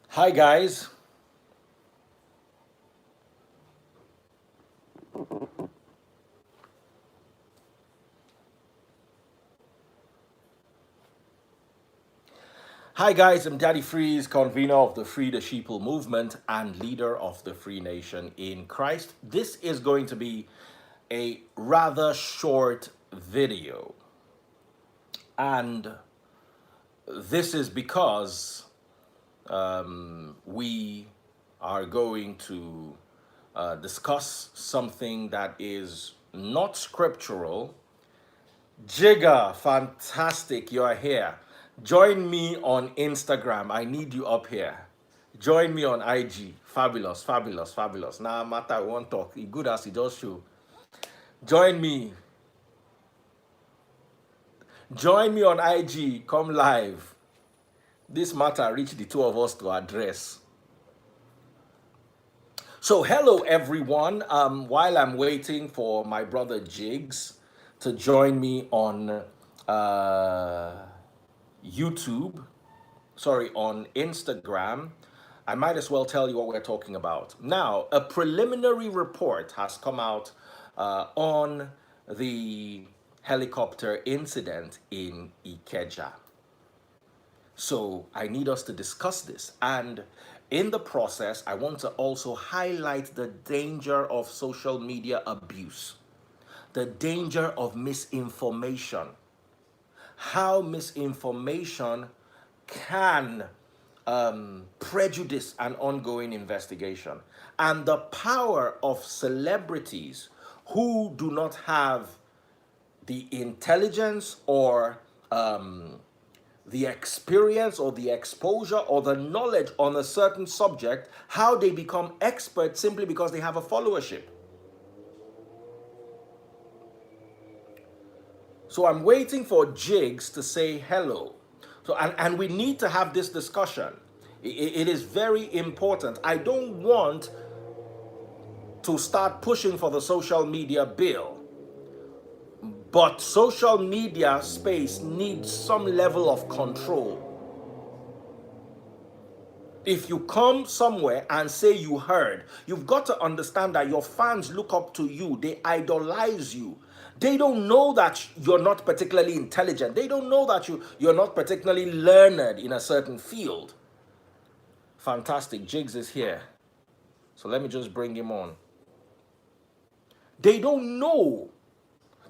Hi guys. Hi guys, I'm Daddy Freeze, convener of the Free the Sheeple movement and leader of the Free Nation in Christ. This is going to be a rather short video. And this is because we are going to discuss something that is not scriptural. Jigger, fantastic, you're here. Join me on Instagram. I need you up here. Join me on IG. Fabulous, fabulous, fabulous. Now, matter I won't talk. It good as it just show. Join me. Join me on IG. Come live. This matter reach the two of us to address. So, hello everyone. While I'm waiting for my brother Jigs to join me on YouTube, on Instagram, I might as well tell you what we're talking about. Now, a preliminary report has come out on the helicopter incident in Ikeja. So I need us to discuss this. And in the process, I want to also highlight the danger of social media abuse, the danger of misinformation, how misinformation can prejudice an ongoing investigation, and the power of celebrities who do not have the intelligence or the experience or the exposure or the knowledge on a certain subject, how they become experts simply because they have a followership. So I'm waiting for Jigs to say hello. So, and we need to have this discussion. It is very important. I don't want to start pushing for the social media bill, but social media space needs some level of control. If you come somewhere and say you heard, you've got to understand that your fans look up to you. They idolize you. They don't know that you're not particularly intelligent. They don't know that you're not particularly learned in a certain field. Fantastic. Jigs is here. So let me just bring him on. They don't know.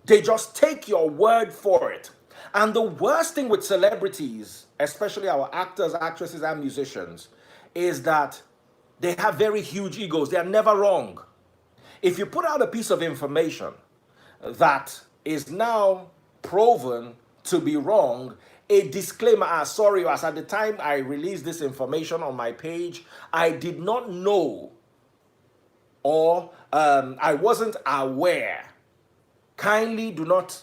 They just take your word for it. And the worst thing with celebrities, especially our actors, actresses, and musicians, is that they have very huge egos. They are never wrong. If you put out a piece of information that is now proven to be wrong, a disclaimer, sorry, as at the time I released this information on my page, I did not know or I wasn't aware. Kindly do not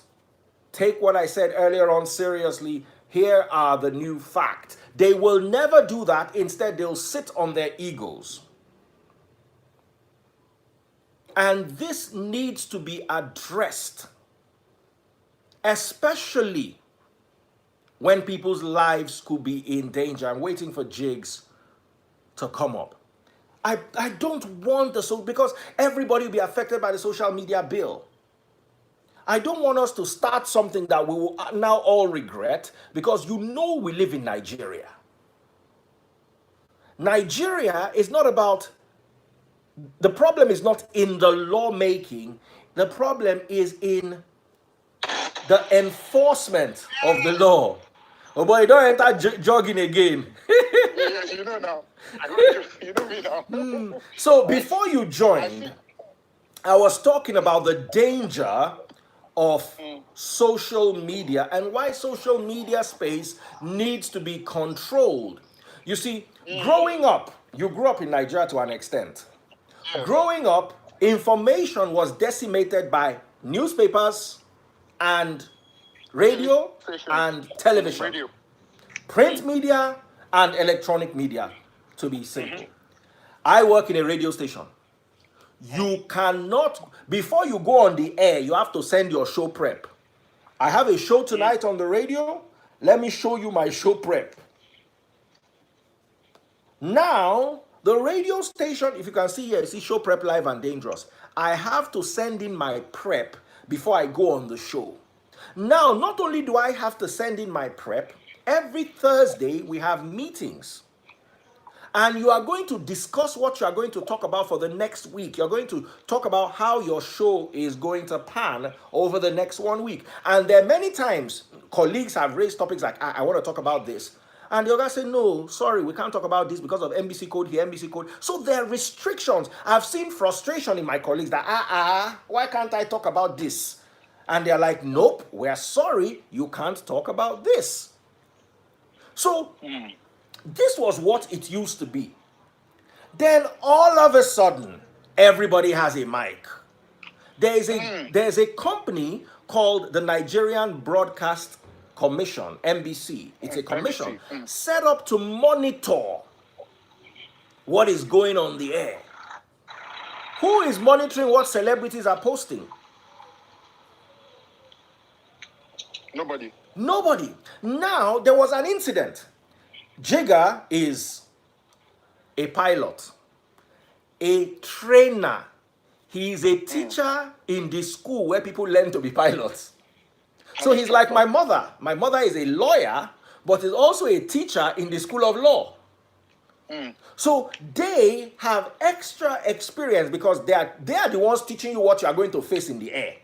take what I said earlier on seriously. Here are the new facts. They will never do that. Instead, they'll sit on their egos. And this needs to be addressed, especially when people's lives could be in danger. I'm waiting for Jigs to come up. I don't want because everybody will be affected by the social media bill. I don't want us to start something that we will now all regret, because you know we live in Nigeria. Nigeria is not about, the problem is not in the lawmaking, the problem is in the enforcement of the law. Oh boy, don't enter jogging again. Yes, you know now. You know me now. So before you joined, I was talking about the danger of social media and why social media space needs to be controlled. You see, growing up, you grew up in Nigeria to an extent. Growing up, information was decimated by newspapers and radio and television, print media and electronic media, to be simple. I work in a radio station. You cannot, before you go on the air, you have to send your show prep. I have a show tonight on the radio. Let me show you my show prep. Now, the radio station, if you can see here, you see show prep live and dangerous. I have to send in my prep before I go on the show. Now, not only do I have to send in my prep, every Thursday we have meetings. And you are going to discuss what you are going to talk about for the next week. You're going to talk about how your show is going to pan over the next 1 week. And there are many times colleagues have raised topics like, I want to talk about this. And the other say, no, sorry, we can't talk about this because of NBC code here, NBC code. So there are restrictions. I've seen frustration in my colleagues that, why can't I talk about this? And they're like, nope, we're sorry, you can't talk about this. So this was what it used to be. Then all of a sudden, everybody has a mic. There's a company called the Nigerian Broadcast Commission, NBC. It's a commission set up to monitor what is going on the air. Who is monitoring what celebrities are posting? Nobody. Nobody. Now, there was an incident. Jigga is a pilot, a trainer. He is a teacher in the school where people learn to be pilots. So he's like my mother. My mother is a lawyer, but is also a teacher in the school of law. So they have extra experience because they are the ones teaching you what you are going to face in the air.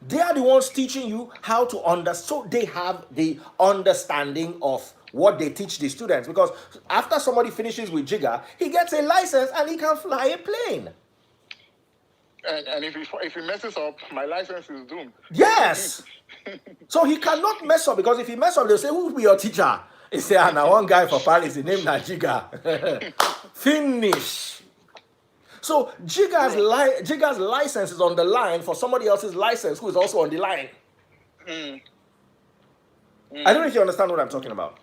They are the ones teaching you how to understand. So they have the understanding of what they teach the students. Because after somebody finishes with Jigga, he gets a license and he can fly a plane. And if he messes up, my license is doomed. Yes. So he cannot mess up, because if he mess up, they'll say, who will be your teacher? He say, now one guy for Paris, his name is Jigga. Finish. So Jigga's license is on the line for somebody else's license who is also on the line. I don't know if you understand what I'm talking about.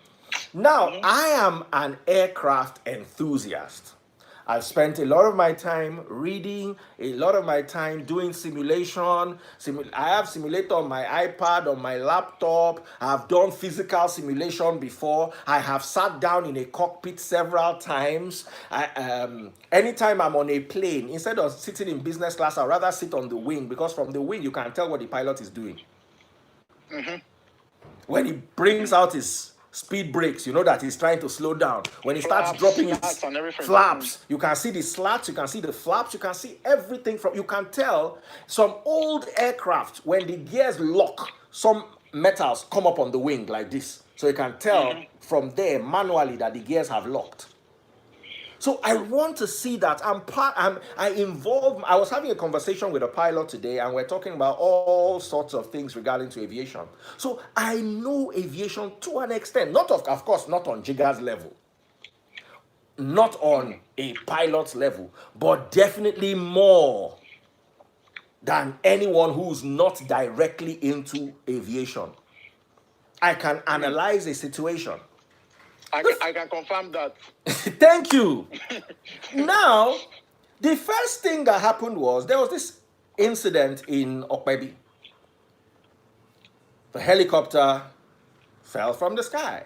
Now, I am an aircraft enthusiast. I've spent a lot of my time reading, a lot of my time doing simulation. I have simulator on my iPad, on my laptop. I've done physical simulation before. I have sat down in a cockpit several times. Anytime I'm on a plane, instead of sitting in business class, I'd rather sit on the wing, because from the wing, you can tell what the pilot is doing. When he brings out his speed brakes, you know that he's trying to slow down. When he starts dropping his flaps, you can see the slats, you can see the flaps, you can see everything you can tell. Some old aircraft, when the gears lock, some metals come up on the wing like this. So you can tell from there manually that the gears have locked. So I want to see that. I was having a conversation with a pilot today, and we're talking about all sorts of things regarding to aviation. So I know aviation to an extent, not of course, not on Jigga's level, not on a pilot's level, but definitely more than anyone who's not directly into aviation. I can analyze a situation. I can confirm that. Thank you. Now, the first thing that happened was there was this incident in Okpebi. The helicopter fell from the sky.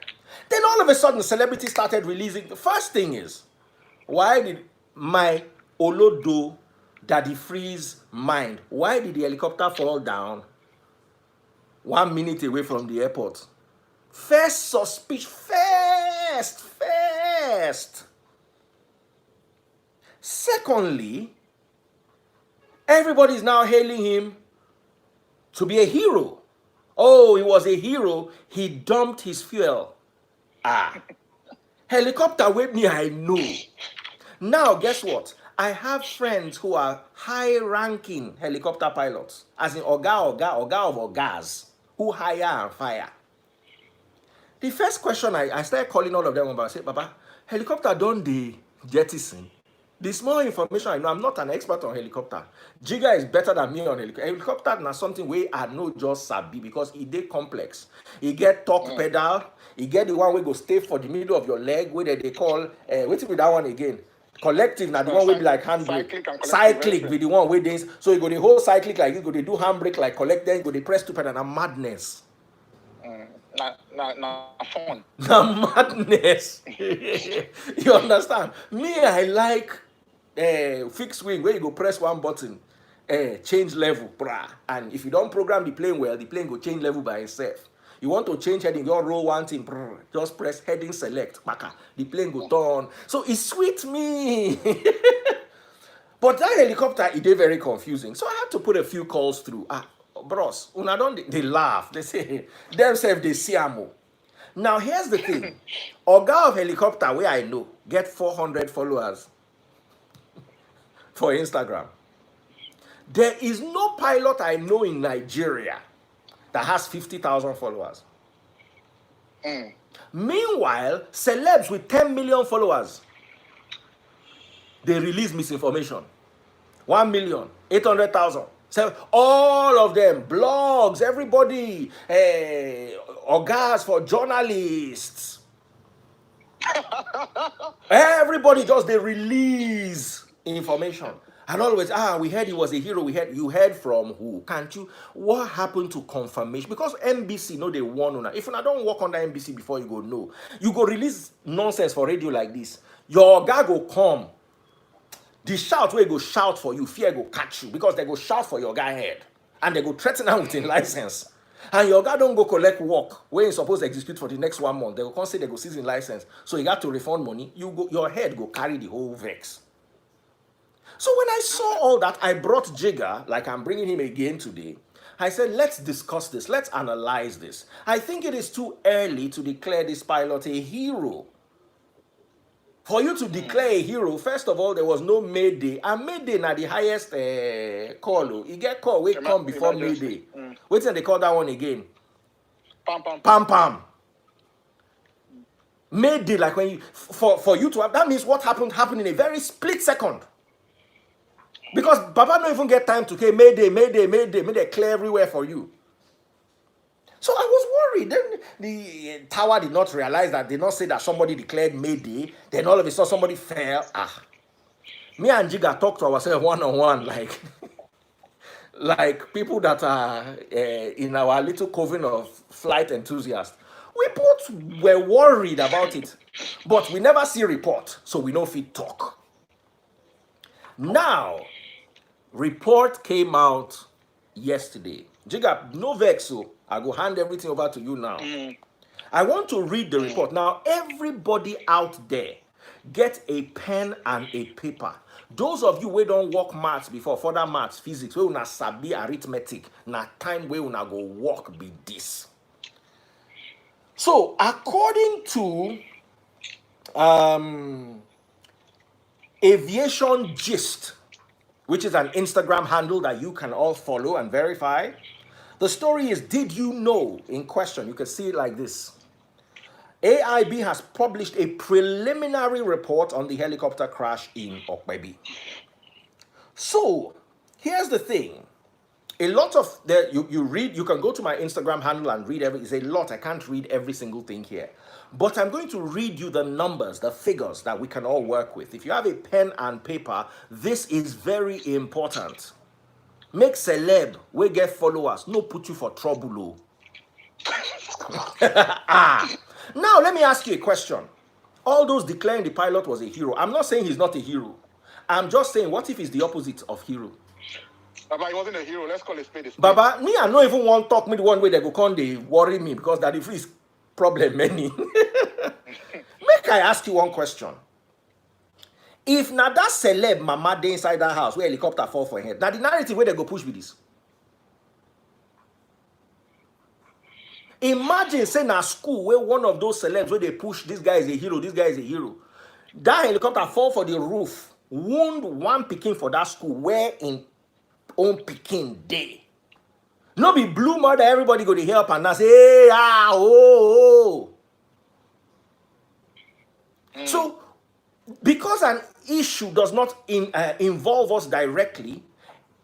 Then all of a sudden, celebrities started releasing. The first thing is, why did my Olodo Daddy Freeze mind, why did the helicopter fall down 1 minute away from the airport? First suspicion, first. Secondly, everybody is now hailing him to be a hero. Oh, he was a hero. He dumped his fuel. Helicopter with me, I know. Now, guess what? I have friends who are high-ranking helicopter pilots, as in Oga of Ogas, who hire and fire. The first question I started calling all of them about, I said, Baba, helicopter don't the jettison. The small information I know, I'm not an expert on helicopter. Jigga is better than me on helicopter. Helicopter is something where I know just sabi, because it is complex. You get torque pedal, you get the one where go stay for the middle of your leg, where they call, wait with that one again. Collective, now the one will be like handbrake. Cyclic with the one where they, so you go the whole cyclic like this, go they do handbrake like collect, then go they press to pedal, and madness. fun. The madness. You understand? Me, I like fixed wing where you go press one button, change level, brah. And if you don't program the plane well, the plane go change level by itself. You want to change heading, just roll one thing, brr, just press heading select, baka, the plane go turn. So it's sweet me. But that helicopter, it did very confusing. So I had to put a few calls through. Bros, una don't they laugh. They say themselves they see amo. Now here's the thing. Oga of helicopter, where I know, get 400 followers for Instagram. There is no pilot I know in Nigeria that has 50,000 followers. Meanwhile, celebs with 10 million followers, they release misinformation. 1 million, 800,000. So all of them, blogs, everybody, orgas for journalists. Everybody just they release information. And always, we heard he was a hero. You heard from who? Can't you? What happened to confirmation? Because NBC know they warn una. If I don't work under NBC before you go no, you go release nonsense for radio like this. Your guy go come. The shout where go shout for you, fear go catch you because they go shout for your guy head and they go threaten him with a license. And your guy don't go collect work where he's supposed to execute for the next 1 month. They go come say they go seize his license. So you got to refund money. Your head go carry the whole vex. So when I saw all that, I brought Jigger, like I'm bringing him again today. I said, let's discuss this. Let's analyze this. I think it is too early to declare this pilot a hero. For you to declare a hero, first of all, there was no May Day. And May Day na the highest call. You get call, we come before May Day. Wait till they call that one again. Pam pam. May Day, like when you, for you to have, that means what happened in a very split second. Because Baba don't even get time to say May Day clear everywhere for you. So I was worried. Then the tower did not realize that, did not say that somebody declared May Day. Then all of a sudden somebody fell. Me and Jiga talked to ourselves one-on-one, like people that are in our little coven of flight enthusiasts. We both were worried about it. But we never see report, so we know if we talk. Now, report came out yesterday. Jiga, no vex, so I go hand everything over to you now. I want to read the report. Now, everybody out there, get a pen and a paper. Those of you who don't work maths before, further maths, physics, we una sabi arithmetic, na time we una go work be this. So, according to Aviation Gist, which is an Instagram handle that you can all follow and verify, the story is, did you know, in question, you can see it like this. AIB has published a preliminary report on the helicopter crash in Okpebi. So, here's the thing. A lot of, you read, you can go to my Instagram handle and read it's a lot. I can't read every single thing here. But I'm going to read you the numbers, the figures that we can all work with. If you have a pen and paper, this is very important. Make celeb, we get followers, no put you for trouble. Now, let me ask you a question. All those declaring the pilot was a hero. I'm not saying he's not a hero. I'm just saying, what if he's the opposite of hero? Baba, he wasn't a hero. Let's call it spade a spade. Baba, me, I don't even want to talk me the one way they go come, they worry me because that is problem many. Make I ask you one question. If na that celeb mama dey inside that house where helicopter fall for head, now the narrative where they go push with this. Imagine say na school where one of those celebs where they push, this guy is a hero, this guy is a hero. That helicopter fall for the roof, wound one pikin for that school where in own pikin day. No be blue mother, everybody go to help and now say, hey, oh. So, because an issue does not involve us directly,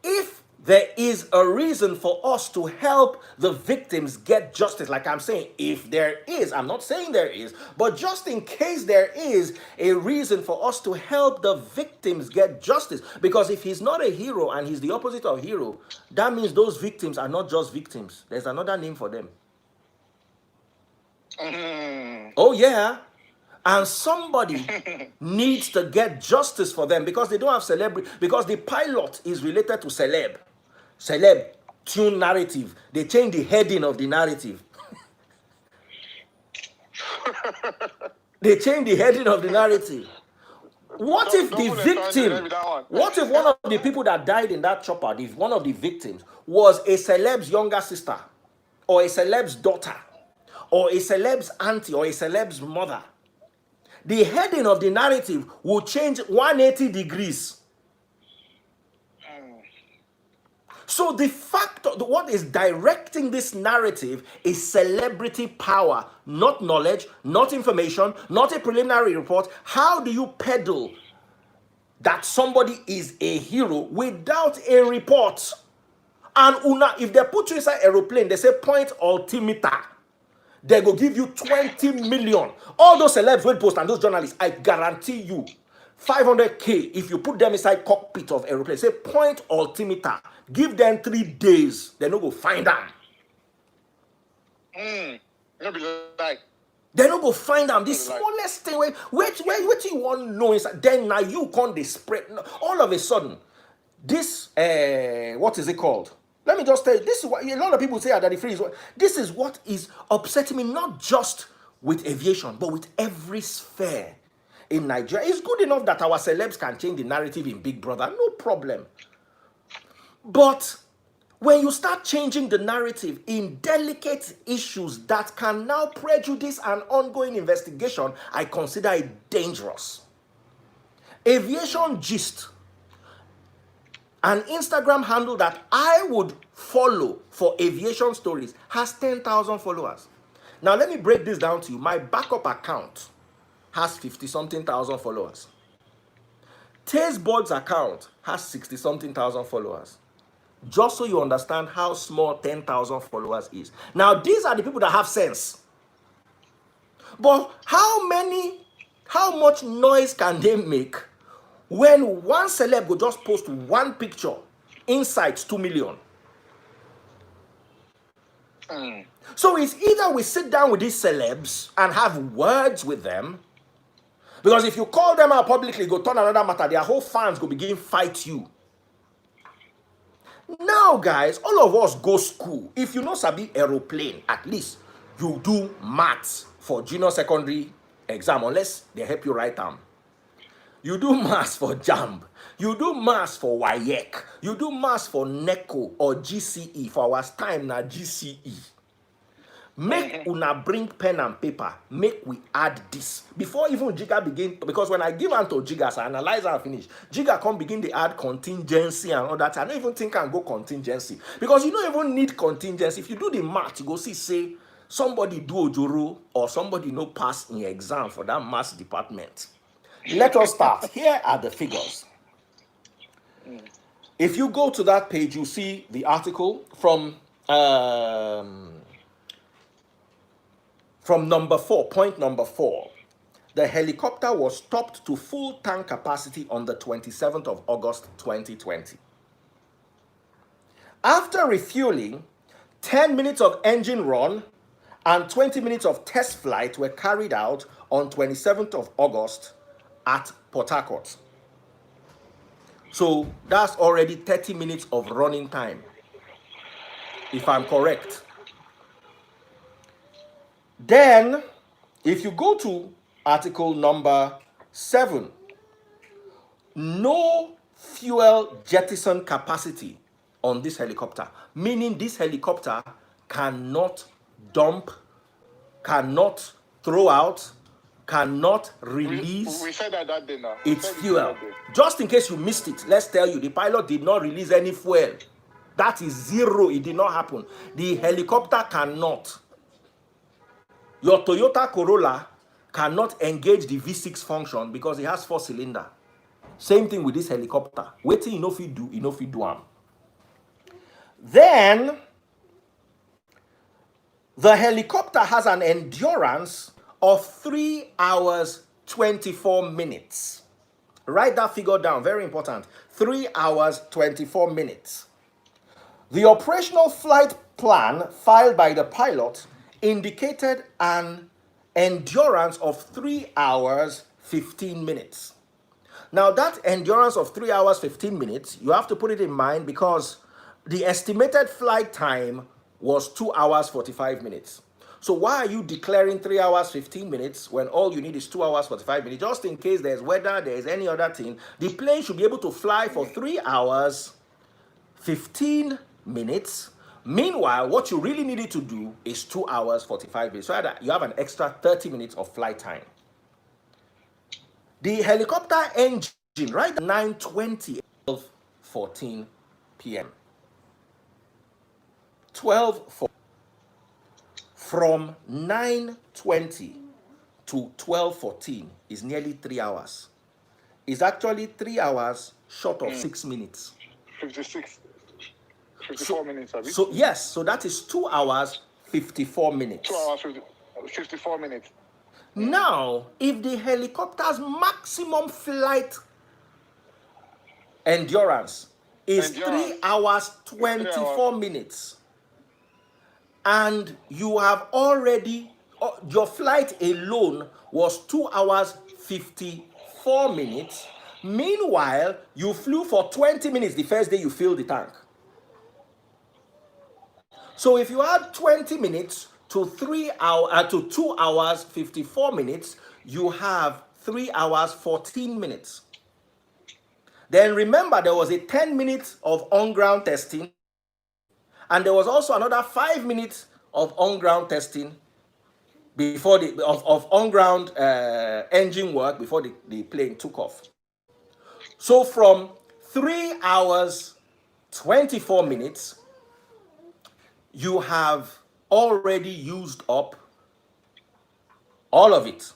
if there is a reason for us to help the victims get justice, like I'm saying, if there is, I'm not saying there is, but just in case there is a reason for us to help the victims get justice, because if he's not a hero and he's the opposite of hero, that means those victims are not just victims. There's another name for them. Oh, yeah. And somebody needs to get justice for them because they don't have celebrity, because the pilot is related to celeb tune narrative. They change the heading of the narrative. They change the heading of the narrative. What if the victim, what if one of the people that died in that chopper, one of the victims, was a celeb's younger sister, or a celeb's daughter, or a celeb's auntie, or a celeb's mother? The heading of the narrative will change 180 degrees. So the factor, what is directing this narrative is celebrity power, not knowledge, not information, not a preliminary report. How do you peddle that somebody is a hero without a report? And if they put you inside aeroplane, they say point altimeter, they go give you 20 million. All those celebs will post and those journalists, I guarantee you 500K if you put them inside cockpit of aeroplane. Say point altimeter, give them 3 days, they no go find them. No be like. They no go find them. The smallest thing, what you want to know is then now you can't spread. All of a sudden, this what is it called? Let me just tell you, this is what a lot of people say that the freeze. This is what is upsetting me, not just with aviation, but with every sphere in Nigeria. It's good enough that our celebs can change the narrative in Big Brother, no problem. But when you start changing the narrative in delicate issues that can now prejudice an ongoing investigation, I consider it dangerous. Aviation Gist, an Instagram handle that I would follow for aviation stories, has 10,000 followers. Now let me break this down to you. My backup account has 50-something thousand followers. Tasteboard's account has 60-something thousand followers. Just so you understand how small 10,000 followers is. Now, these are the people that have sense. But how much noise can they make when one celeb will just post one picture, insights 2 million? So it's either we sit down with these celebs and have words with them, because if you call them out publicly, go turn another matter, their whole fans go begin fight you. Now, guys, all of us go school. If you know sabi aeroplane, at least you do maths for junior secondary exam, unless they help you write them. You do maths for JAMB. You do maths for WAEC. You do maths for NECO or GCE. For our time now, GCE. Make una bring pen and paper. Make we add this. Before even Jigga begin, because when I give unto Jigga, so I analyze and finish, Jigga come begin to add contingency and all that. I don't even think I can go contingency. Because you don't even need contingency. If you do the math, you go see, say, somebody do Ojoro or somebody no pass in exam for that maths department. Let us start. Here are the figures. If you go to that page, you see the article from number 4, point number 4. The helicopter was stopped to full tank capacity on the 27th of August 2020. After refueling, 10 minutes of engine run and 20 minutes of test flight were carried out on 27th of August at Port Harcourt. So that's already 30 minutes of running time, if I'm correct. Then, if you go to article number 7, no fuel jettison capacity on this helicopter, meaning this helicopter cannot dump, cannot throw out, cannot release. We said that day now. Its fuel. Just in case you missed it, let's tell you, the pilot did not release any fuel. That is zero. It did not happen. The helicopter cannot. Your Toyota Corolla cannot engage the V6 function because it has 4 cylinders. Same thing with this helicopter. Waiting, you know if you do, you know if you do them. Then, the helicopter has an endurance of 3 hours, 24 minutes. Write that figure down, very important. 3 hours, 24 minutes. The operational flight plan filed by the pilot indicated an endurance of 3 hours 15 minutes. Now, that endurance of 3 hours 15 minutes, you have to put it in mind because the estimated flight time was 2 hours 45 minutes. So why are you declaring 3 hours 15 minutes when all you need is 2 hours 45 minutes? Just in case there's weather, there's any other thing, the plane should be able to fly for 3 hours 15 minutes. Meanwhile, what you really needed to do is 2 hours 45 minutes, so that you have an extra 30 minutes of flight time. The helicopter engine, right at 9:20, 12:14 p.m. 12:14. From 9:20 to 12:14 is nearly 3 hours. It's actually 3 hours short of 6 minutes. 54 minutes, have you? So yes, so that is 2 hours 54 minutes. 2 hours 54 minutes. Now, if the helicopter's maximum flight endurance is 3 hours 24 minutes, and you have already, your flight alone was 2 hours 54 minutes, meanwhile, you flew for 20 minutes the first day you filled the tank. So if you add 20 minutes to 2 hours 54 minutes, you have 3 hours 14 minutes. Then remember, there was a 10 minutes of on-ground testing, and there was also another 5 minutes of on-ground testing before of on-ground engine work before the plane took off. So from 3 hours 24 minutes, you have already used up all of it.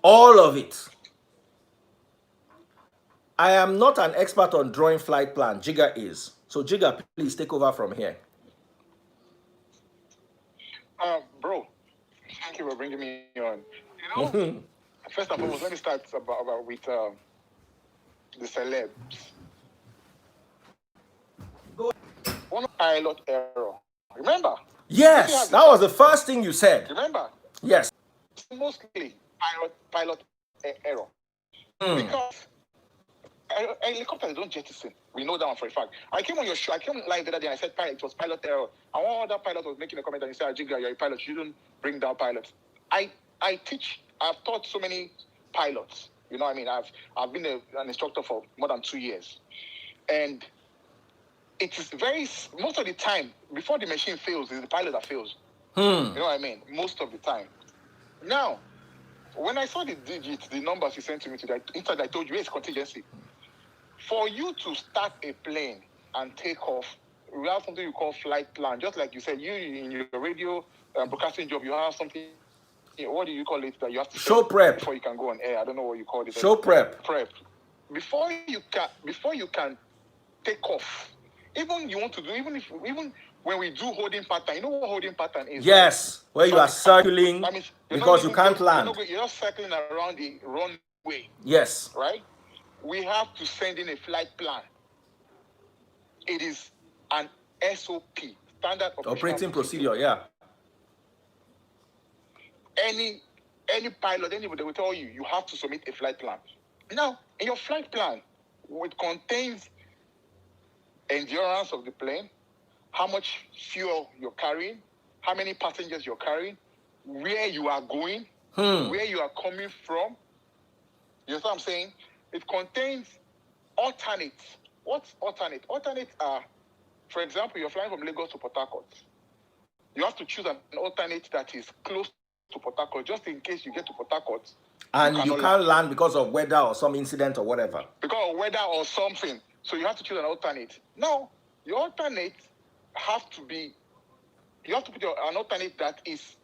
All of it. I am not an expert on drawing flight plan. Jigga is. So Jigga, please take over from here. Bro, thank you for bringing me on. You know, first and foremost, let me start with the celebs. One pilot error. Remember? Yes, that was the first thing you said. Remember? Yes. Mostly pilot error. Because helicopters don't jettison. We know that one for a fact. I came on your show. I came live the other day. I said it was pilot error. And one other pilot was making a comment and he said, "Jigga, you're a pilot. You don't bring down pilots." I've taught so many pilots. You know what I mean? I've been an instructor for more than 2 years. And it is most of the time, before the machine fails, it's the pilot that fails. You know what I mean? Most of the time. Now, when I saw the digits, the numbers you sent to me today, inside I told you, it's contingency. For you to start a plane and take off, we have something you call flight plan. Just like you said, you in your radio broadcasting job, you have something, what do you call it, that you have to show prep before you can go on air. I don't know what you call it. Show prep. Before you can take off, even when we do holding pattern, you know what holding pattern is? Yes, right? Where you are circling because you can't land. You're not circling around the runway. Yes. Right? We have to send in a flight plan. It is an SOP, standard operating procedure. Yeah. Any pilot, anybody will tell you, you have to submit a flight plan. Now, in your flight plan, it contains endurance of the plane, how much fuel you're carrying, how many passengers you're carrying, where you are going, where you are coming from. You know what I'm saying? It contains alternates. What's alternate? Alternates are, for example, you're flying from Lagos to Port Harcourt. You have to choose an alternate that is close to Port Harcourt, just in case you get to Port Harcourt. And you can't land because of weather or some incident or whatever. Because of weather or something. So you have to choose an alternate. Now, your alternate you have to put an alternate that is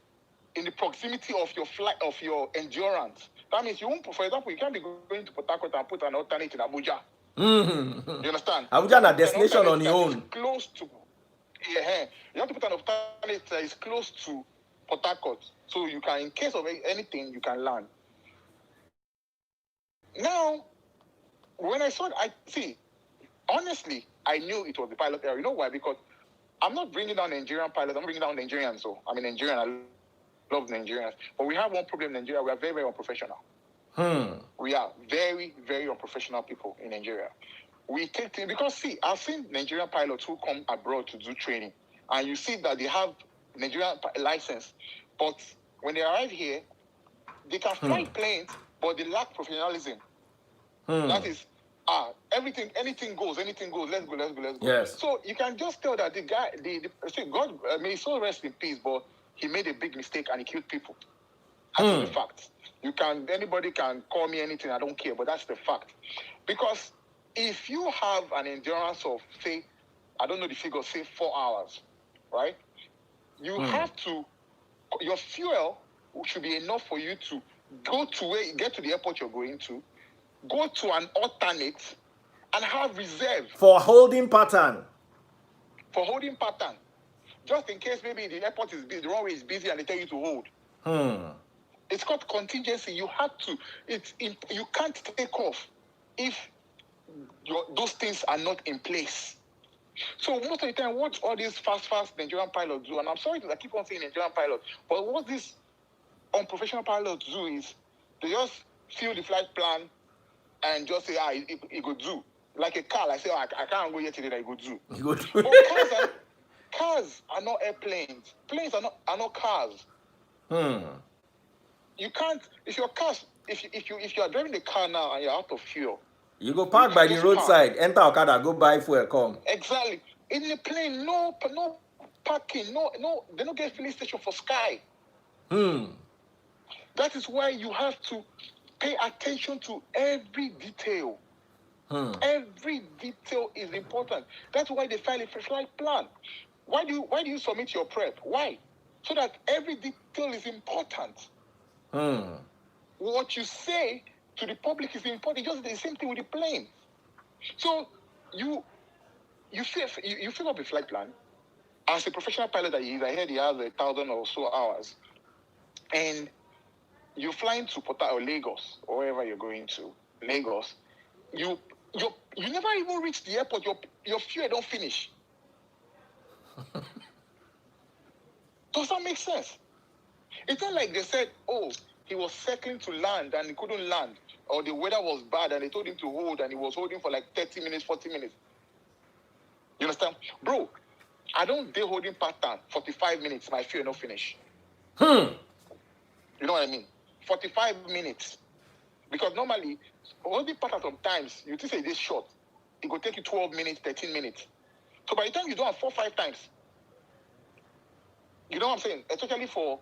in the proximity of your flight, of your endurance. That means you won't, for example, you can't be going to Port Harcourt and put an alternate in Abuja. You understand? Abuja is a destination on your own. Close to, yeah. You have to put an alternate that is close to Port Harcourt, so you can, in case of anything, you can land. Now, when I saw it, honestly, I knew it was the pilot error. You know why? Because I'm not bringing down Nigerian pilots. I'm bringing down Nigerians. So I'm a Nigerian. I love Nigerians. But we have one problem in Nigeria. We are very, very unprofessional. We are very, very unprofessional people in Nigeria. We take things, because see, I've seen Nigerian pilots who come abroad to do training, and you see that they have Nigerian license, but when they arrive here, they can fly planes, but they lack professionalism. That is, anything goes, let's go. Yes. So you can just tell that the guy, see, God, may his soul rest in peace, but he made a big mistake and he killed people. That's the fact. Anybody can call me anything, I don't care, but that's the fact. Because if you have an endurance of, say, I don't know the figure, say 4 hours, right? You have to, your fuel should be enough for you to get to the airport you're going to, go to an alternate, and have reserve. For holding pattern. Just in case maybe the airport is busy, the runway is busy, and they tell you to hold. It's called contingency. You have to. You can't take off if those things are not in place. So most of the time, what all these fast Nigerian pilots do, and I'm sorry I keep on saying Nigerian pilots, but what these unprofessional pilots do is they just fill the flight plan and just say, it go do. Like a car, I say, I can't go yet today, it go do. But cars are not airplanes. Planes are not cars. You can't, if you are driving the car now and you're out of fuel, you go park by the roadside, enter Okada, go buy fuel, come. Exactly. In the plane, no parking, no, they don't get filling station for Sky. That is why you have to pay attention to every detail. Every detail is important. That's why they file a flight plan. Why do you submit your prep? Why? So that every detail is important. What you say to the public is important. Just the same thing with the plane. So you fill up a flight plan. As a professional pilot that he is, I heard he has 1,000 or so hours, and you're flying to Lagos or wherever you're going to, Lagos. You never even reach the airport. Your fuel don't finish. Does that make sense? It's not like they said, he was circling to land and he couldn't land, or the weather was bad and they told him to hold and he was holding for like 30 minutes, 40 minutes. You understand? Bro, I don't day holding pattern 45 minutes, my fuel no finish. You know what I mean? 45 minutes. Because normally, holding pattern sometimes, you think it's short. It will take you 12 minutes, 13 minutes. So by the time you do it 4 or 5 times, you know what I'm saying? Especially for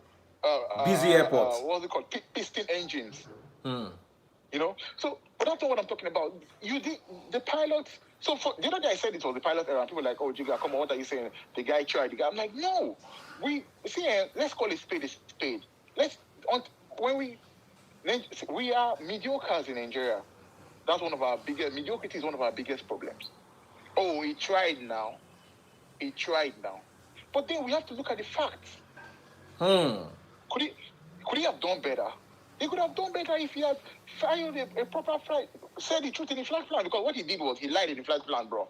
busy airports. What's it called? Piston engines. You know? So, but that's not what I'm talking about. The pilots. So for the other day I said it was the pilot error. People were like, Jiga, come on, what are you saying? The guy tried. I'm like, no. Let's call it spade a spade. We are mediocres in Nigeria. That's one of our biggest. Mediocrity is one of our biggest problems. He tried now. But then we have to look at the facts. Could he have done better? He could have done better if he had filed a proper flight, said the truth in the flight plan. Because what he did was he lied in the flight plan, bro.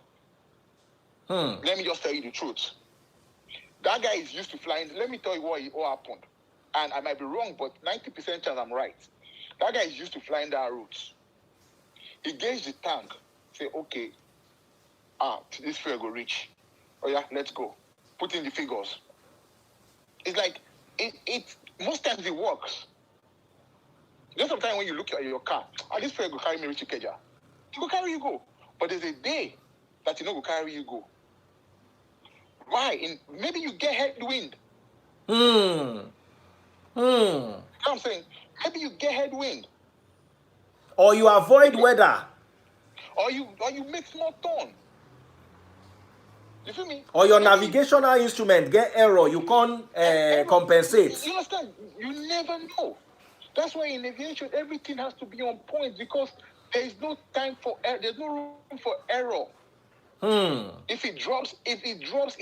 Let me just tell you the truth. That guy is used to flying. Let me tell you what happened. And I might be wrong, but 90% chance I'm right. That guy is used to flying that route. He gauged the tank. Say, okay, this fuel will reach. Oh yeah, let's go. Put in the figures. It's like, most times it works. Just sometimes when you look at your car, this fuel will carry me reach Ikeja. It will carry you go. But there's a day that will carry you go. Why? Maybe you get headwind. You know what I'm saying? Maybe you get headwind. Or you avoid weather. Or you make small turn. You feel me? Or your navigational instrument get error, you can't compensate. You understand? You never know. That's why in aviation everything has to be on point, because there is no time for error. There's no room for error. If it drops, it drops.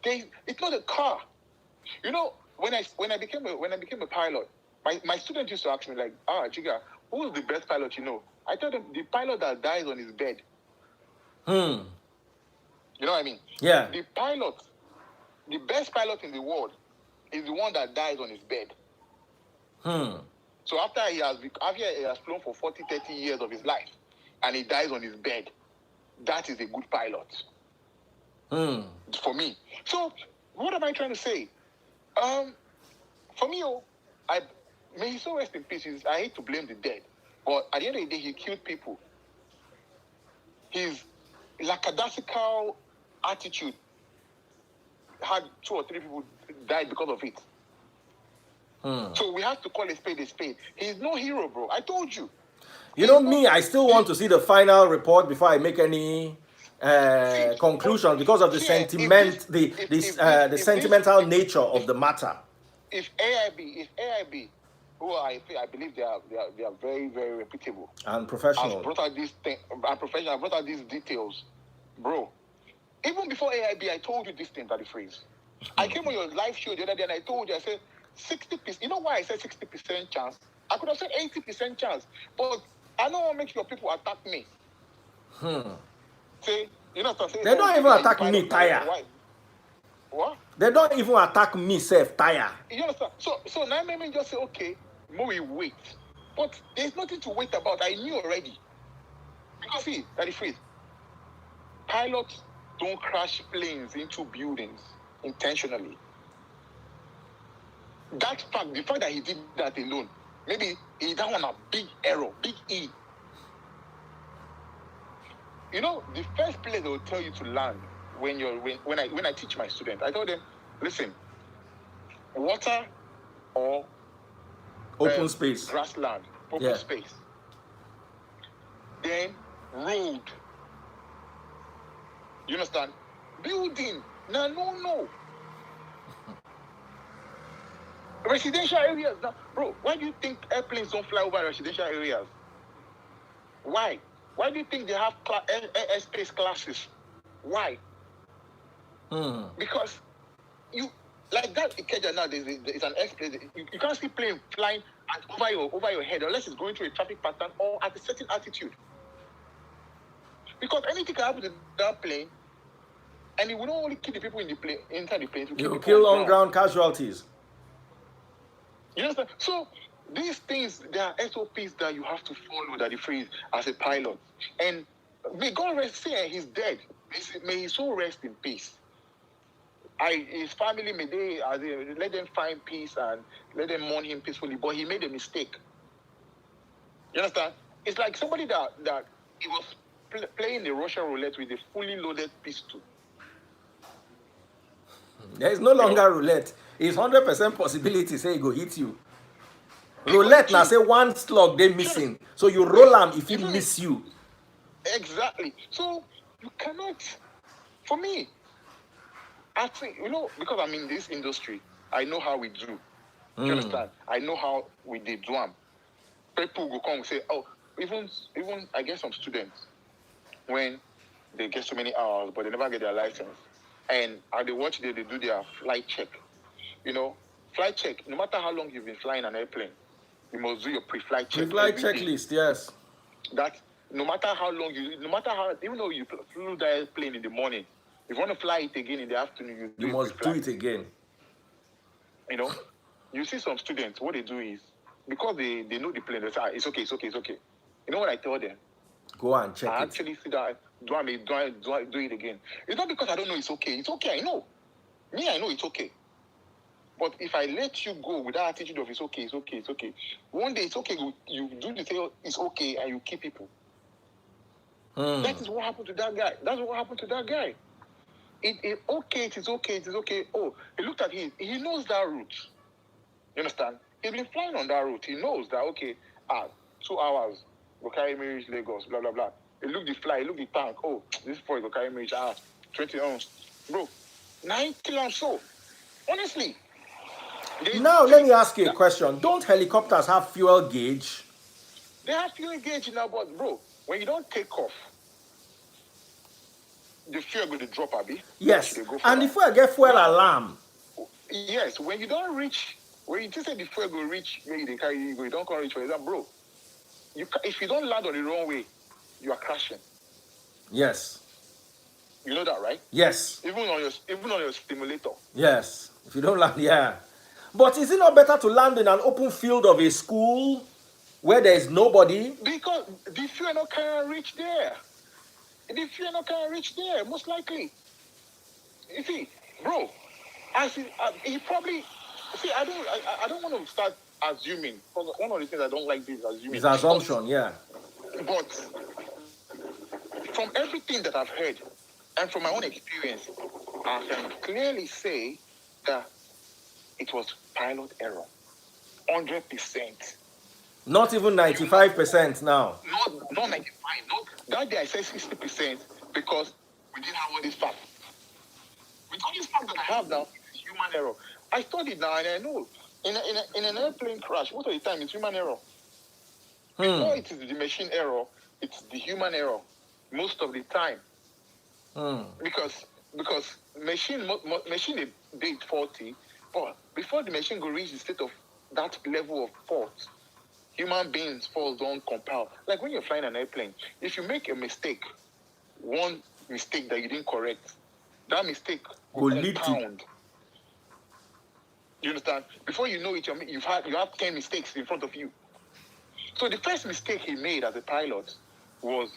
It's not a car. You know, when I became a pilot, my students used to ask me like, Jiga, who's the best pilot you know? I told them the pilot that dies on his bed. You know what I mean? Yeah. The pilot, the best pilot in the world, is the one that dies on his bed. So after he has flown for 40, 30 years of his life, and he dies on his bed, that is a good pilot. For me. So what am I trying to say? For me, may he so rest in peace. I hate to blame the dead, but at the end of the day, he killed people. His lackadaisical attitude had 2 or 3 people died because of it. So we have to call a spade a spade. He's no hero, bro. I told you. You know me, I still want to see the final report before I make any conclusion because of the sentimental nature of the matter. If AIB, who I believe they are very, very reputable and professional, brought out this thing and professional, brought out these details, bro. Even before AIB, I told you this thing, that the phrase. I came on your live show the other day and I told you, I said 60%. You know why I said 60% chance? I could have said 80% chance, but I don't want to make your people attack me. Say, you know, they don't even attack me, tire. What? They don't even attack me, self, tire. You understand? So now maybe just say, okay, we wait. But there's nothing to wait about. I knew already. Because see, that the phrase, pilots don't crash planes into buildings intentionally. That fact, the fact that he did that alone, maybe he done a big error, big E. You know, the first place they will tell you to land when I teach my students, I tell them, listen, water or open space, grassland, open space, then road. You understand? Building. No. Residential areas. Now, bro, why do you think airplanes don't fly over residential areas? Why? Why do you think they have airspace classes? Why? Because you like that Ikeja now. There's an airspace. You can't see plane flying over your head unless it's going through a traffic pattern or at a certain altitude. Because anything can happen to that plane, and it will not only kill the people in the plane inside the plane. It will kill on-ground casualties. You understand? So these things, there are SOPs that you have to follow, that the phrase, as a pilot. And may God rest, say he's dead. May his soul rest in peace. His family, may they let them find peace and let them mourn him peacefully. But he made a mistake. You understand? It's like somebody that he was playing the Russian roulette with a fully loaded pistol. There is no longer roulette. It's 100% possibility say it go hit you. Roulette now say one slug they missing. So you roll them if it miss you. Exactly. So you cannot, for me, I think, because I'm in this industry, I know how we do. You understand? I know how we did do them. People will come and say, oh, even I get some students when they get so many hours, but they never get their license. And as they watch, they do their flight check. Flight check, no matter how long you've been flying an airplane, you must do your pre-flight check. Pre-flight checklist, yes. That no matter how long even though you flew that airplane in the morning, if you want to fly it again in the afternoon, you must do it again. You see some students, what they do is, because they know the plane, they say, it's okay. You know what I tell them? Go and check I actually see that, do it again. It's not because I don't know it's okay. It's okay, I know. Me, I know it's okay. But if I let you go with that attitude of it's okay, one day it's okay, you do the thing, it's okay, and you keep people. That is what happened to that guy. That's what happened to that guy. It is okay. Oh, he looked at him. He knows that route. You understand? He's been flying on that route. He knows that, 2 hours, go carry me reach Lagos, blah, blah, blah. He looked the tank. Oh, this boy go carry me reach 20 ounce. Bro, 90 and so. Honestly. Now, let me ask you a question. Don't helicopters have fuel gauge? They have fuel gauge now, but bro, when you don't take off, the fuel going to drop, Abi. Yes, and the fuel get fuel alarm. Yes, when you don't reach, when you just say the fuel go reach, maybe they carry you don't come reach, for example, bro. If you don't land on the wrong way, you are crashing. Yes. You know that, right? Yes. Even on your stimulator. Yes. If you don't land, yeah. But is it not better to land in an open field of a school where there is nobody? Because the fuel not can reach there. The fuel not can reach there, most likely. You see, bro, he probably see. I don't want to start assuming. Because one of the things I don't like is assuming. It's assumption, yeah. But from everything that I've heard and from my own experience, I can clearly say that it was pilot error, 100%. Not even 95% now. Not 95. Not that day I said 60% because we didn't have all these facts. With all these facts that I have now, it's human error. I studied now and I know in an airplane crash, most of the time it's human error. Before it is the machine error, it's the human error most of the time. Because machine date 40, but before the machine go reach the state of that level of fault, human beings faults don't compile. Like when you're flying an airplane, if you make a mistake, one mistake that you didn't correct, that mistake will compound. You understand? Before you know it, you have 10 mistakes in front of you. So the first mistake he made as a pilot was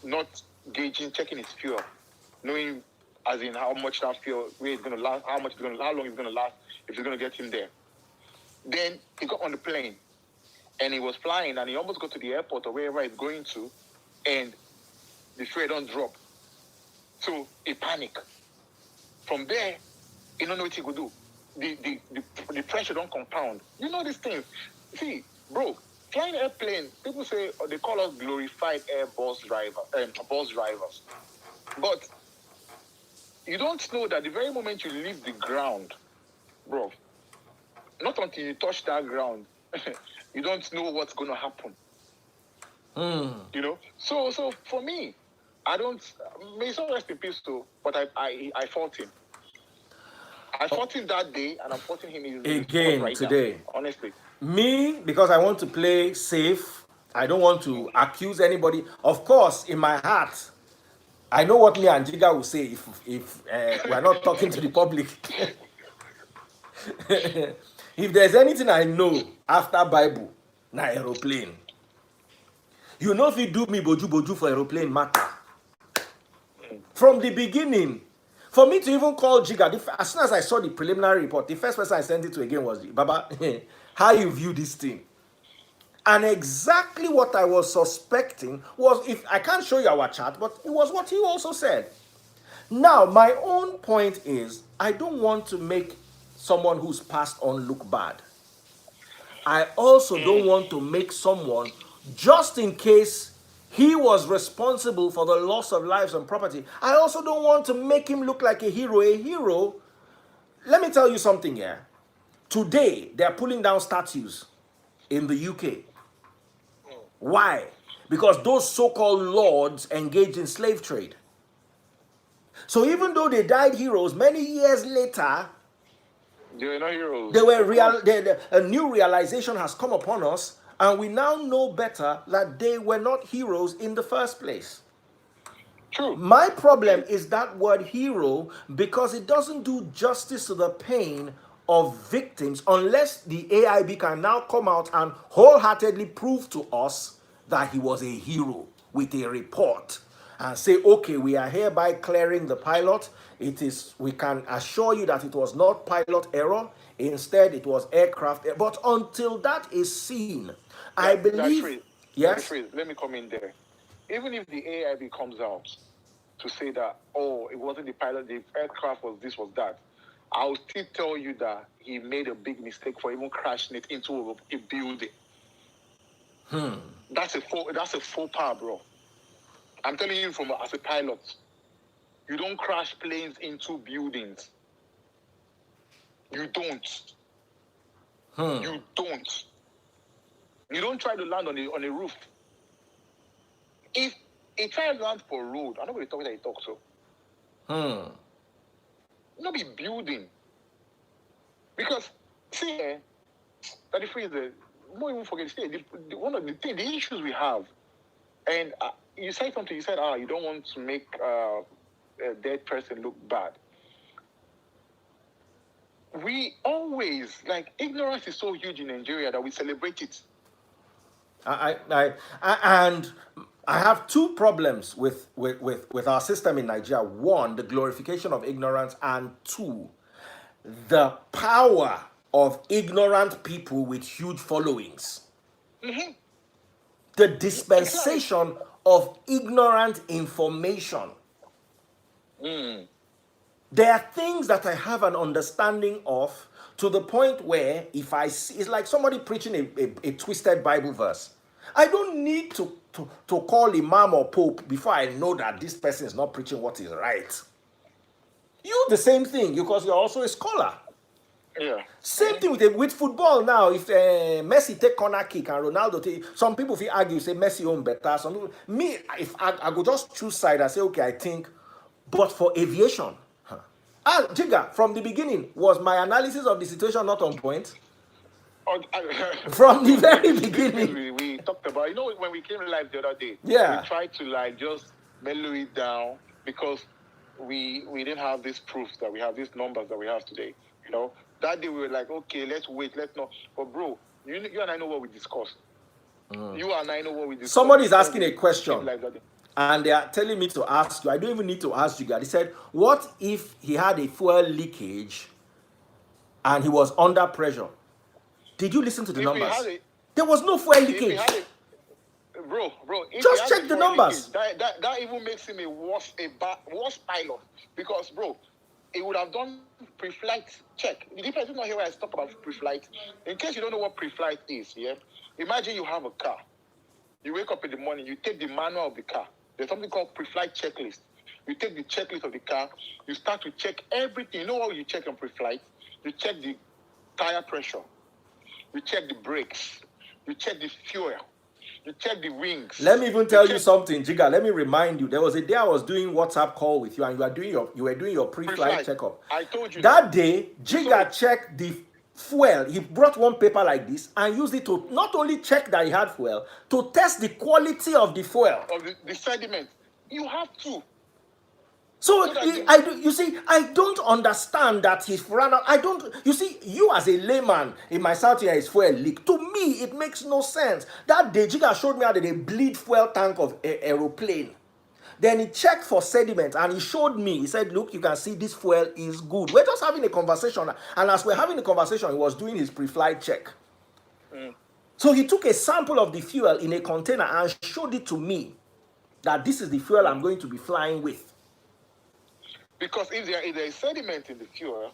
not checking his fuel, knowing as in how much that fuel, where it's going to last, how long it's going to last, if it's going to get him there. Then he got on the plane and he was flying and he almost got to the airport or wherever he's going to, and the fuel don't drop. So he panic. From there, he don't know what he could do. The pressure don't compound. You know these things. See, bro, flying airplane, people say they call us glorified bus drivers. But you don't know that the very moment you leave the ground, bro, not until you touch that ground, you don't know what's going to happen. You know? So for me, I don't, may so rest in peace too, but I fought him. I fought him that day, and I'm fighting him again right today. Now, honestly. Me, because I want to play safe, I don't want to accuse anybody. Of course, in my heart, I know what me and Jiga will say if we're not talking to the public. If there's anything I know after Bible, na aeroplane. You know if you do me boju for aeroplane matter. From the beginning, for me to even call Jiga, as soon as I saw the preliminary report, the first person I sent it to again was, Baba, how you view this thing? And exactly what I was suspecting was, if I can't show you our chat, but it was what he also said. Now, my own point is, I don't want to make someone who's passed on look bad. I also don't want to make someone, just in case he was responsible for the loss of lives and property, I also don't want to make him look like a hero. A hero, let me tell you something here. Today, they're pulling down statues in the UK. Why? Because those so-called lords engaged in slave trade. So even though they died heroes, many years later, they were not heroes. A new realization has come upon us, and we now know better that they were not heroes in the first place. True. My problem is that word hero, because it doesn't do justice to the pain of victims unless the AIB can now come out and wholeheartedly prove to us that he was a hero with a report and say, okay, we are hereby clearing the pilot. We can assure you that it was not pilot error. Instead, it was aircraft error. But until that is seen, I believe... Yes? Let me come in there. Even if the AIB comes out to say that, oh, it wasn't the pilot, the aircraft was this, was that, I'll still tell you that he made a big mistake for even crashing it into a building. That's a faux pas, bro. I'm telling you as a pilot, you don't crash planes into buildings. You don't. You don't. You don't try to land on a roof. If he tries to land for road, I know what you're talking that he talks so. Not be building. Because, see, that the phrase, don't even forget, see, one of the issues we have, and you said something, you said, you don't want to make a dead person look bad. We always, like, ignorance is so huge in Nigeria that we celebrate it. And I have two problems with our system in Nigeria. One, the glorification of ignorance, and two, the power of ignorant people with huge followings. Mm-hmm. The dispensation of ignorant information. Mm. There are things that I have an understanding of to the point where if I see, it's like somebody preaching a twisted Bible verse. I don't need to call imam or pope before I know that this person is not preaching what is right. You the same thing because you're also a scholar. Yeah. Same thing with football now. If Messi take corner kick and Ronaldo take, some people feel argue say Messi own better. Some people, me, if I go just choose side and say okay, I think, but for aviation, Jiga, from the beginning, was my analysis of the situation not on point? From the very beginning. We talked about, you know, when we came live the other day, Yeah, we tried to like just mellow it down because we didn't have this proof that we have these numbers that we have today. You know, that day we were like, okay, let's wait, let's not. But bro, you and I know what we discussed. You and I know what we discussed. Somebody is asking a question, and they are telling me to ask you. I don't even need to ask you guys. They said, what if he had a fuel leakage and he was under pressure? Did you listen to the numbers? There was no fuel leakage. Bro, just check the numbers. Leakage, that even makes him a worse pilot because, bro, he would have done pre-flight check. The difference is not here where I talk about pre-flight. In case you don't know what pre-flight is, yeah. Imagine you have a car. You wake up in the morning, you take the manual of the car. There's something called pre-flight checklist. You take the checklist of the car, you start to check everything. You know what you check on pre-flight? You check the tire pressure. You check the brakes. You check the fuel. You check the wings. Let me even tell you something, Jiga. Let me remind you. There was a day I was doing WhatsApp call with you, and you were doing your pre-flight checkup. I told you that day. Jiga checked the fuel. He brought one paper like this and used it to not only check that he had fuel, to test the quality of the fuel. Of the sediment. You have to. So I don't understand that he's run out. You see, you as a layman in my South here is fuel leak. To me, it makes no sense. That day, Jiga showed me how they bleed fuel tank of aeroplane. Then he checked for sediment and he showed me. He said, look, you can see this fuel is good. We're just having a conversation. And as we're having the conversation, he was doing his pre-flight check. So he took a sample of the fuel in a container and showed it to me that this is the fuel I'm going to be flying with. Because if there is sediment in the fuel,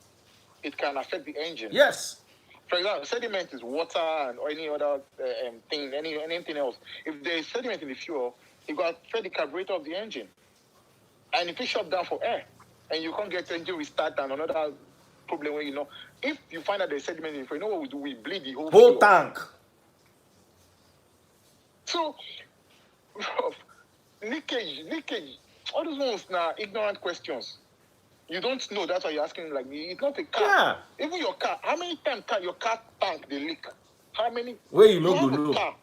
it can affect the engine. Yes. For example, sediment is water and or any other thing, anything else. If there is sediment in the fuel, it will affect the carburetor of the engine. And if it shut down for air, and you can't get the engine restart and another problem where, you know, if you find that there's sediment in the fuel, you know what we do? We bleed the whole fuel. Tank. So, leakage, all those ones now, ignorant questions. You don't know, that's why you're asking, like, it's not a car. Yeah. Even your car, how many times your car tank they leak? How many? Where you know.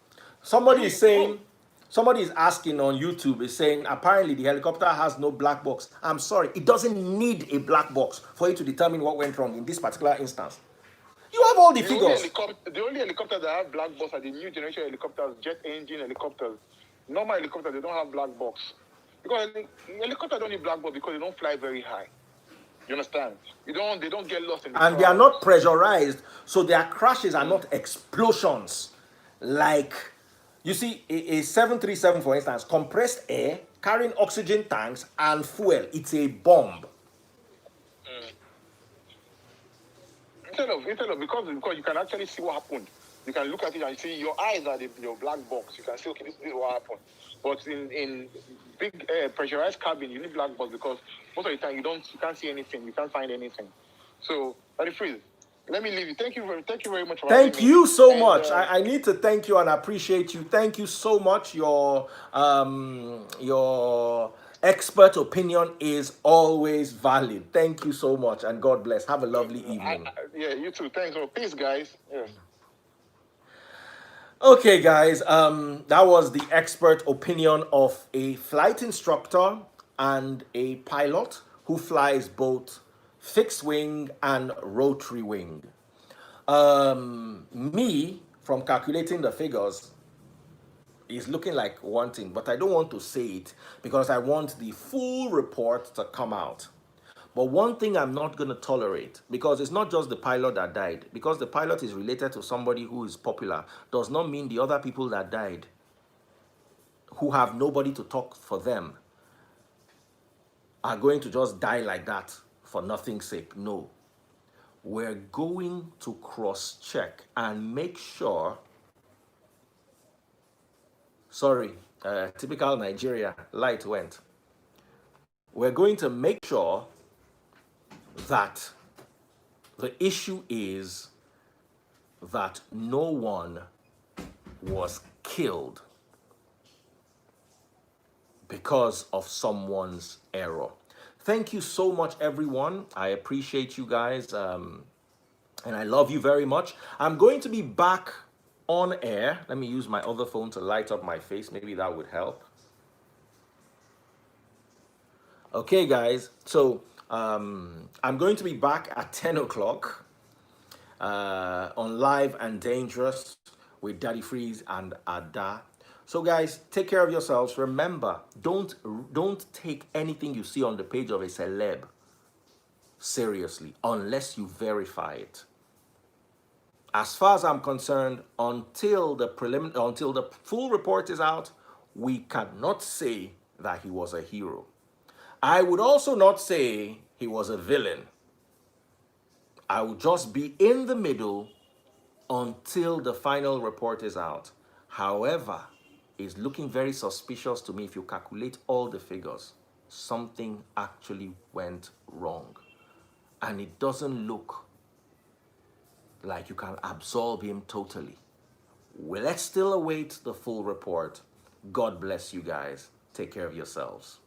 Somebody is saying, somebody is asking on YouTube, is saying, apparently the helicopter has no black box. I'm sorry, it doesn't need a black box for you to determine what went wrong in this particular instance. You have all the figures. The only helicopters that have black box are the new generation helicopters, jet engine helicopters. Normal helicopters, they don't have black box. Because helicopters don't need black box because they don't fly very high. You understand? They don't get lost in the and they are not pressurized, so their crashes are not explosions. Like, you see, a 737, for instance, compressed air, carrying oxygen tanks and fuel. It's a bomb. Instead of because you can actually see what happened. You can look at it and see your eyes are your black box. You can see, okay, this is what happened. But in big pressurized cabin, you need black box because most of the time you can't see anything, you can't find anything. So, Daddy Freeze, let me leave you. Thank you very much for having me. Thank you so much. I need to thank you and appreciate you. Thank you so much. Your expert opinion is always valid. Thank you so much, and God bless. Have a lovely evening. Yeah, you too. Thanks. Oh, peace, guys. Yeah. Okay, guys, that was the expert opinion of a flight instructor and a pilot who flies both fixed wing and rotary wing. Me, from calculating the figures, is looking like one thing, but I don't want to say it because I want the full report to come out. But one thing I'm not going to tolerate, because it's not just the pilot that died, because the pilot is related to somebody who is popular, does not mean the other people that died, who have nobody to talk for them, are going to just die like that for nothing's sake. No. We're going to cross-check and make sure, sorry, typical Nigeria, light went. We're going to make sure that the issue is that no one was killed because of someone's error. Thank you so much, everyone. I appreciate you guys, and I love you very much. I'm going to be back on air. Let me use my other phone to light up my face. Maybe that would help. Okay, guys. So I'm going to be back at 10 o'clock on Live and Dangerous with Daddy Freeze and Ada. So guys, take care of yourselves. Remember, don't take anything you see on the page of a celeb seriously unless you verify it. As far as I'm concerned, until the full report is out, we cannot say that he was a hero. I would also not say he was a villain. I would just be in the middle until the final report is out. However, it's looking very suspicious to me. If you calculate all the figures, something actually went wrong. And it doesn't look like you can absolve him totally. Well, let's still await the full report. God bless you guys. Take care of yourselves.